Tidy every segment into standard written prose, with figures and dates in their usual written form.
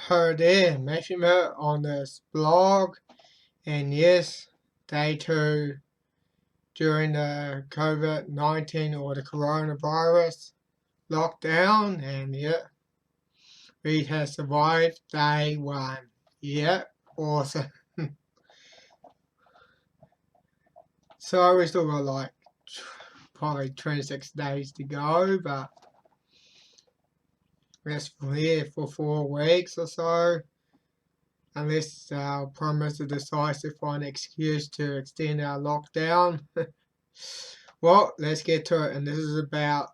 heard there, measurement on this blog, and yes, they too during the COVID-19 or the coronavirus lockdown, and yeah, we have survived day one. Yeah, awesome. So we still got like probably 26 days to go, but that's here for 4 weeks or so. Unless our Prime Minister decides to find an excuse to extend our lockdown. Well, let's get to it. And this is about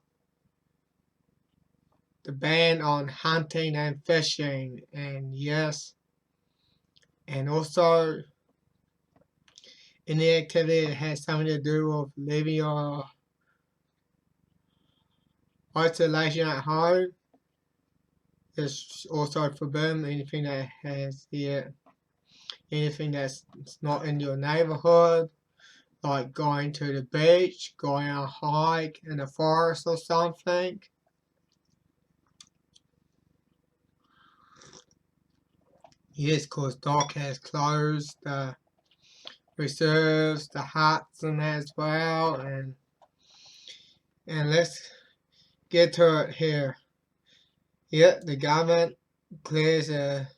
the ban on hunting and fishing. And yes, and also any activity that has something to do with living your isolation at home is also forbidden. Anything that has anything that's not in your neighborhood, like going to the beach, going on a hike in the forest or something. Yes, because Doc has closed the reserves, the huts and as well, and let's get to it here. Yet the government clears the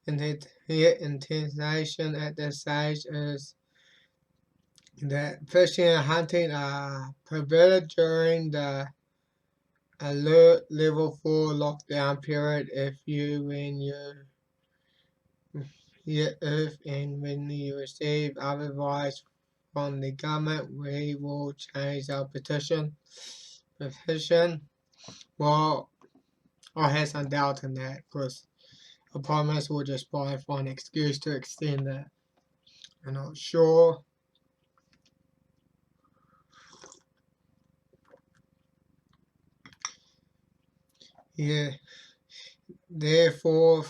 intention at this stage is that fishing and hunting are prohibited during the alert level 4 lockdown period if and when you receive other advice from the government, we will change our petition. Well, I have some doubt in that because the Prime Minister will just probably find an excuse to extend that. I'm not sure. Yeah, therefore,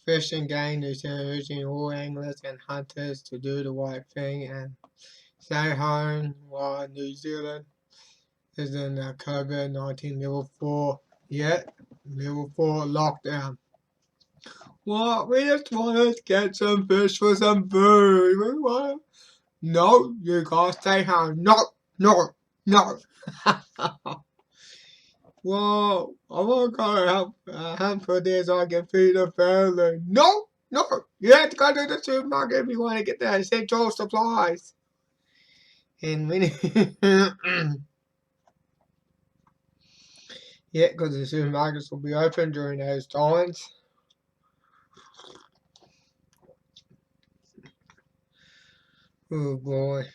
Fish and Game is urging all anglers and hunters to do the right thing and stay home while New Zealand is in the COVID-19 level 4 yet. Level 4 lockdown. What? We just want to get some fish for some food. We want. No, you gotta stay home. No, no, no. Well, I want to go help hunt for this so I can feed the family. No, no. You have to go to the supermarket if you want to get the essential supplies. And we yeah, because the supermarkets will be open during those times. Oh boy.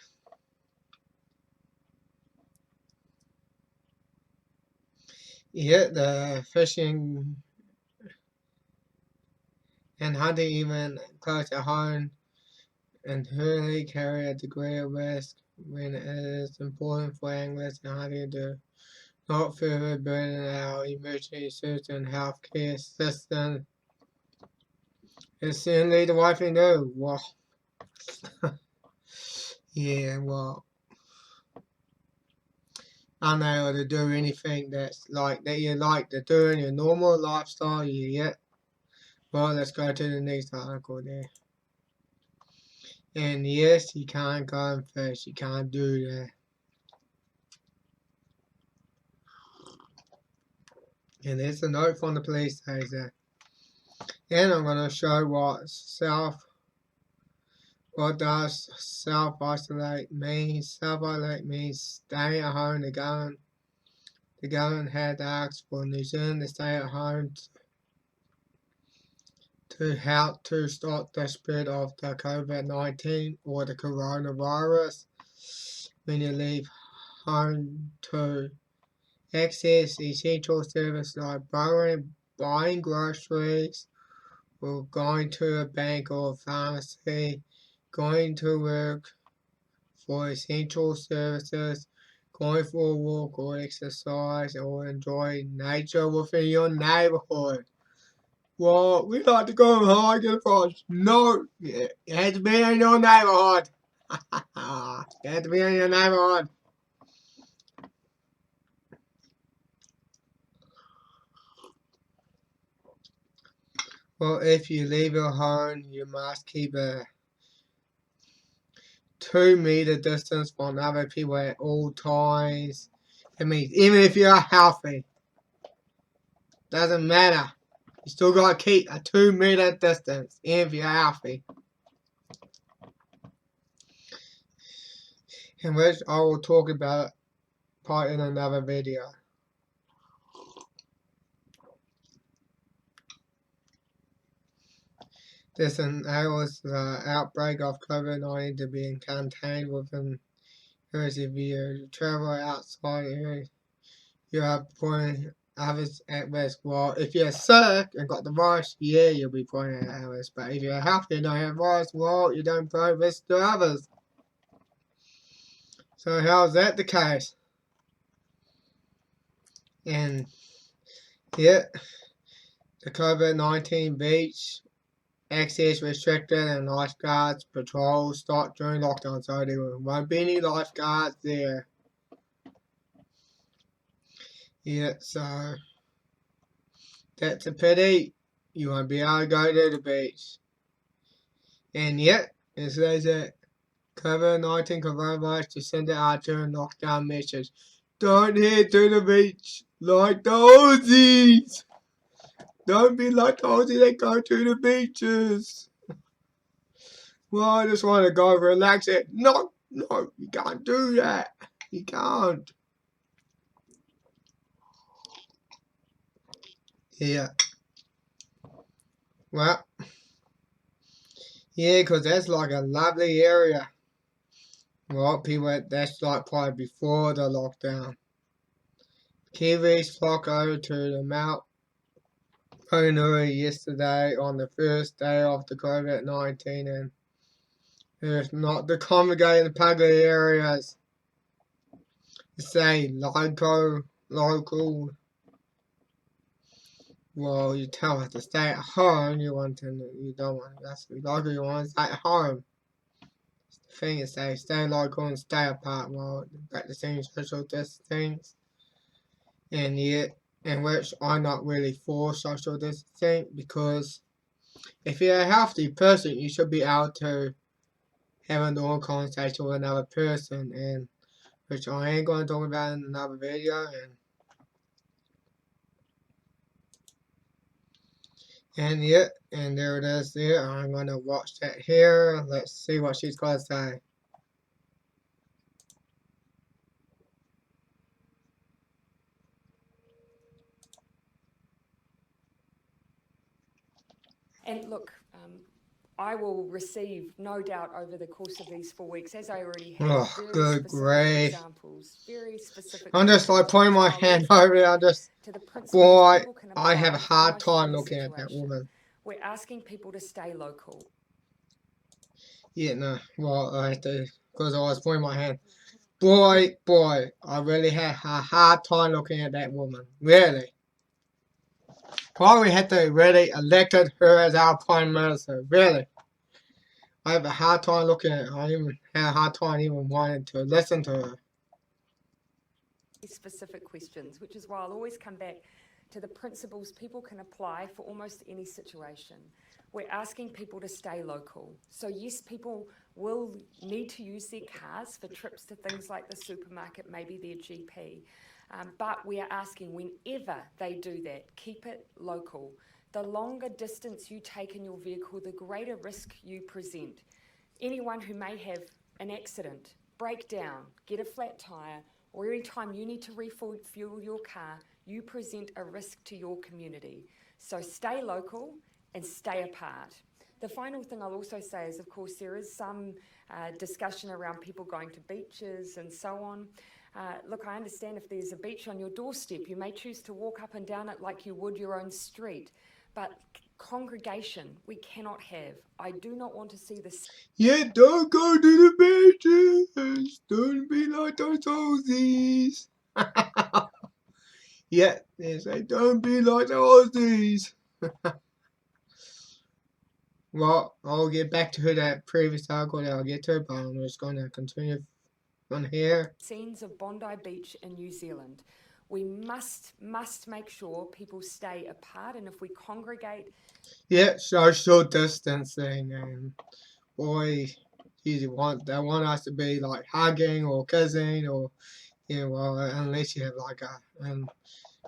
Yeah, the fishing and hunting even close to home and really carry a degree of risk when it is important for anglers and hunters to not further burden our emergency system and healthcare system. It's certainly the right thing to do. Well, yeah, well, unable to do anything that's like that you like to do in your normal lifestyle, yeah. Well, let's go to the next article there. And yes, you can't go and fish. You can't do that. And there's a note from the police station. And I'm going to show what does self-isolate mean. Self-isolate means staying at home. The government had asked for New Zealand to stay at home to help to stop the spread of the COVID-19 or the coronavirus. When you leave home to access essential services like buying groceries, or going to a bank or pharmacy, going to work for essential services, going for a walk or exercise, or enjoy nature within your neighborhood. Well, we like to go hike and forest. No, it has to be in your neighborhood. It has to be in your neighborhood. Well, if you leave your home, you must keep a 2 meter distance from other people at all times. It means even if you're healthy, doesn't matter. You still gotta keep a 2 meter distance, even if you're healthy. In which I will talk about part in another video. This enables the outbreak of COVID-19 to be contained within areas. If you travel outside areas, you are putting others at risk. Well, if you're sick and got the virus, yeah, you'll be putting at risk. But if you're healthy and don't have virus, well, you don't put risk to others. So how's that the case? And yeah, the COVID-19 beach access restricted and lifeguards patrols start during lockdown, so there won't be any lifeguards there. Yeah, so that's a pity. You won't be able to go to the beach. And yet, it says that COVID-19 coronavirus descended out during lockdown measures. Don't head to the beach like the Aussies. Don't be like the Aussies that go to the beaches. Well, I just want to go relax it. No, you can't do that. You can't. Yeah. Well, yeah, because that's like a lovely area. Well, people, that's like probably before the lockdown. Kiwis flock over to the Mount Honui yesterday on the first day of the COVID-19, and if not to congregate in the public areas. Say local. Well, you tell us to stay at home. You don't want. That's local. You want to stay at home. The thing is, stay local and stay apart. Well, practicing social distancing, and yet, in which I'm not really for social distancing, because if you're a healthy person, you should be able to have a normal conversation with another person, and which I ain't going to talk about in another video. And yeah, and there it is there. I'm going to watch that here. Let's see what she's going to say. And look, I will receive, no doubt, over the course of these 4 weeks, as I already have, very specific examples, very specific. I'm just like putting my hand over there. I'm just, boy, I have a hard time looking at that woman. We're asking people to stay local. Yeah, no, well, I have to, because I was pointing my hand. Boy, I really had a hard time looking at that woman. Really. Probably had to really elected her as our Prime Minister. Really. I have a hard time looking at her. I even had a hard time even wanting to listen to her. Specific questions, which is why I'll always come back to the principles people can apply for almost any situation. We're asking people to stay local. So yes, people will need to use their cars for trips to things like the supermarket, maybe their GP. But we are asking, whenever they do that, keep it local. The longer distance you take in your vehicle, the greater risk you present. Anyone who may have an accident, break down, get a flat tyre, or every time you need to refuel your car, you present a risk to your community. So stay local and stay apart. The final thing I'll also say is, of course, there is some discussion around people going to beaches and so on. Look, I understand if there's a beach on your doorstep, you may choose to walk up and down it like you would your own street. But congregation, we cannot have. I do not want to see this. Yeah, don't go to the beaches. Don't be like those Aussies. Yeah, they say don't be like the Aussies. Well, I'll get back to that previous article that I'll get to, but I'm just going to continue on here. Scenes of Bondi Beach in New Zealand, We must make sure people stay apart, and if we congregate. Yeah, social distancing, and boys usually they want us to be like hugging or kissing or well, unless you have like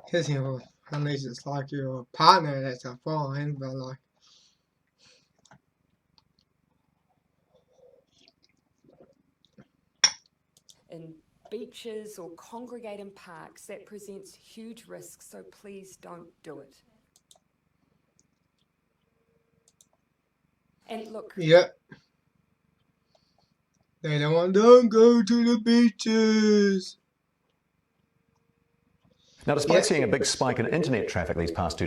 kissing or unless it's like your partner, that's a fine, but like. In beaches or congregate in parks, that presents huge risks, so please don't do it. And look. Yep. They don't go to the beaches. Now, despite seeing a big spike in internet traffic these past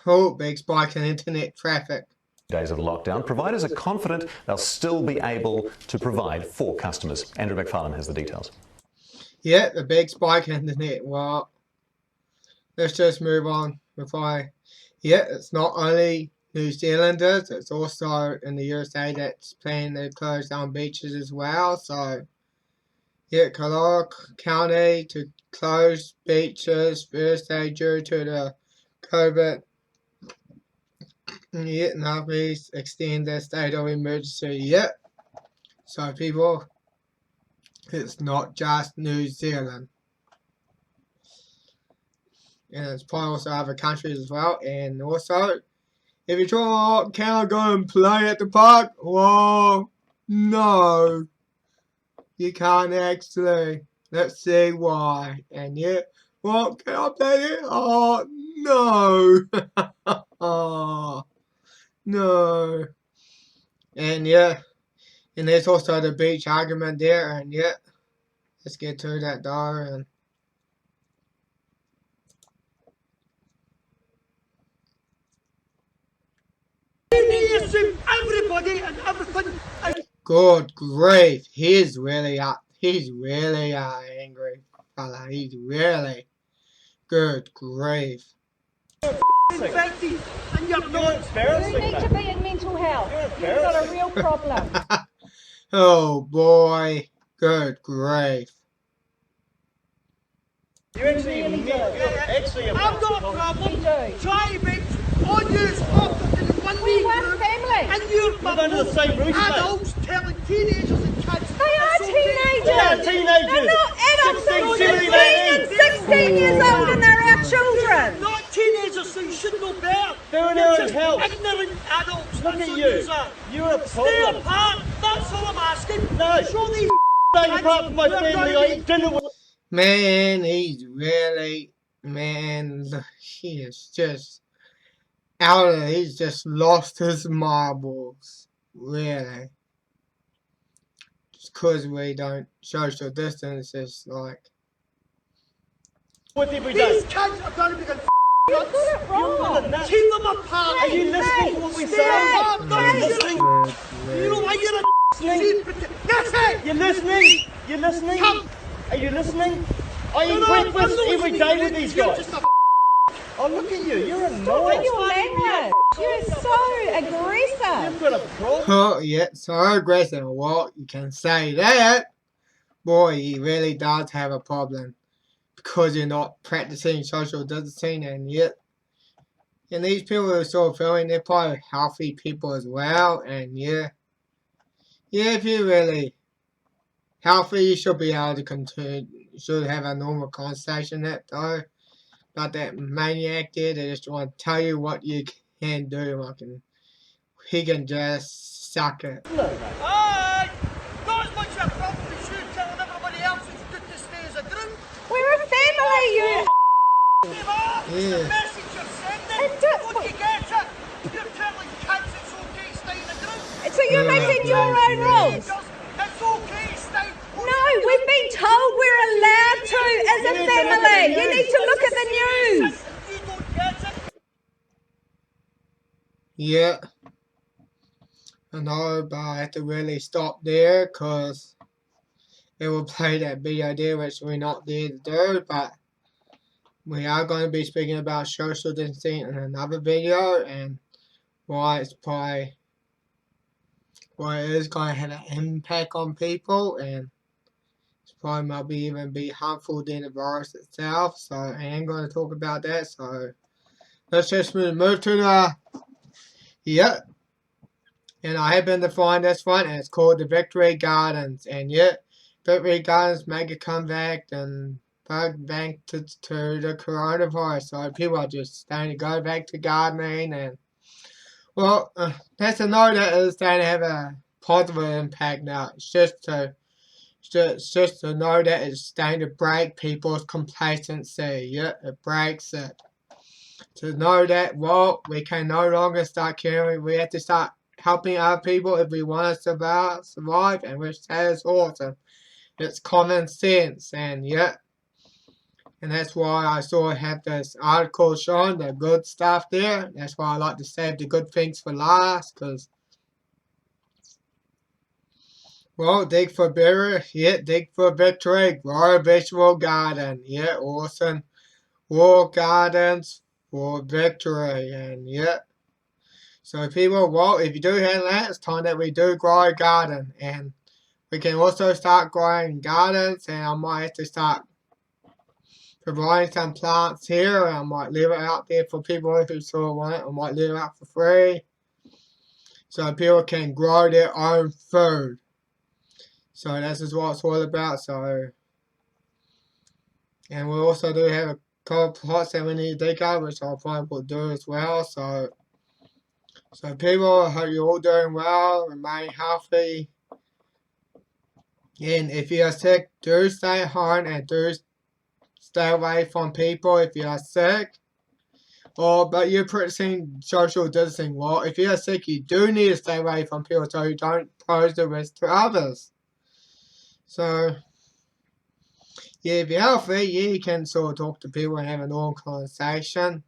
2 big spike in internet traffic. days of lockdown, providers are confident they'll still be able to provide for customers. Andrew McFarlane has the details. Yeah, the big spike in internet. Well, let's just move on it's not only New Zealanders, it's also in the USA that's planning to close down beaches as well. So, yeah, Kaloa County to close beaches Thursday due to the COVID. Yeah, now please extend the state of emergency. Yep. So people, it's not just New Zealand. And it's probably also other countries as well. And also, if you try, can I go and play at the park? Well, no. You can't actually. Let's see why. And yeah, well, can I play it? Oh, no. Oh, no. And yeah, and there's also the beach argument there. And yeah, let's get to that door and. Everybody and everything. Good grief, he's really angry fella. He's really good grief. Infected and you're not. You need to be in mental health. You've got a real problem. Oh boy, good grief. You actually really do. I've got a problem. We do. Try to make all yous up in one We week. want family. And you're under the same roof, mate. adults telling teenagers and kids. They are teenagers. They are teenagers. They're not adults. 16, They're 17, 15 and 16 years old and they're our children. Not teenagers, so you should know better. They're in You're their own just health. ignorant adults. Look That's at what you. yous are. You're a Stay problem. apart. That's all I'm asking. No. Show these Staying apart from my family, I eat dinner with. Man, he's really, man, he is just he's just lost his marbles, really. Just because we don't social distance, it's like. With every day. These kids are going to be the You got it wrong. keep them apart. Are you listening to what we Stay say? apart. Are you listening? You know why you're a That's it. You're listening? You're listening? Come. Are you listening? I No, eat no, breakfast I'm not every listening. day with these You're guys. just a Oh, look at you. You're With annoying. your language. You're so aggressive. You've got a problem. Oh, yeah, so aggressive. Well, you can say that. Boy, he really does have a problem. Because you're not practicing social distancing, and yet. And these people who are still filming, they're probably healthy people as well, and yeah. Yeah, if you're really healthy, you should be able to continue, you should have a normal conversation that though. But that maniac there, they just want to tell you what you can do, he can just suck it. Aye. Not as much of a problem as you telling everybody else it's good to stay as a group. We're a family, you. Stay apart. It's Yeah. the message you're sending. And do- Don't you get it? You're telling kids it's okay to stay in a group. So you're making your own rules. It's okay to stay. No, we've been told we're allowed to as a family. You need to look at the news. You don't get it. Yeah. I know, but I have to really stop there because it will play that video there, which we're not there to do, but we are going to be speaking about social distancing in another video and why it is going to have an impact on people, and it's probably might be even be harmful than the virus itself. So I ain't going to talk about that. So let's just move to the, yep. And I have been to find this one, and it's called the Victory Gardens. And yet, Victory Gardens make a comeback and back to the coronavirus. So people are just starting to go back to gardening. And, well, that's a note that is starting to have a positive impact now. It's just to know that it's starting to break people's complacency. Yeah, it breaks it. To know that, well, we can no longer start caring. We have to start helping other people if we want to survive, and which that is awesome. It's common sense, and yeah, and that's why I sort of have this article showing the good stuff there. That's why I like to save the good things for last, because, well, dig for better, yeah, dig for victory, grow a vegetable garden, yeah, awesome. War gardens for victory, and yeah. So people, well, if you do have that, it's time that we do grow a garden. And we can also start growing gardens, and I might have to start providing some plants here. I might leave it out there for people who sort of want it. I might leave it out for free, so people can grow their own food. So this is what it's all about. So, and we also do have a couple plots that we need to dig out, which I'll probably do as well. So people, I hope you're all doing well, remain healthy. And if you are sick, do stay home and do stay away from people if you are sick. But you're practicing social distancing. Well, if you are sick, you do need to stay away from people so you don't pose the risk to others. So, yeah, if you're healthy, yeah, you can sort of talk to people and have a normal conversation.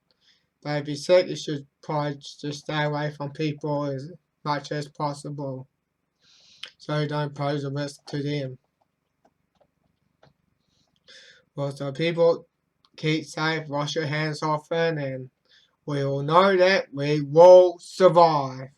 But if you're sick, you should probably just stay away from people as much as possible, so you don't pose a risk to them. Well, so people, keep safe, wash your hands often, and we all know that we will survive.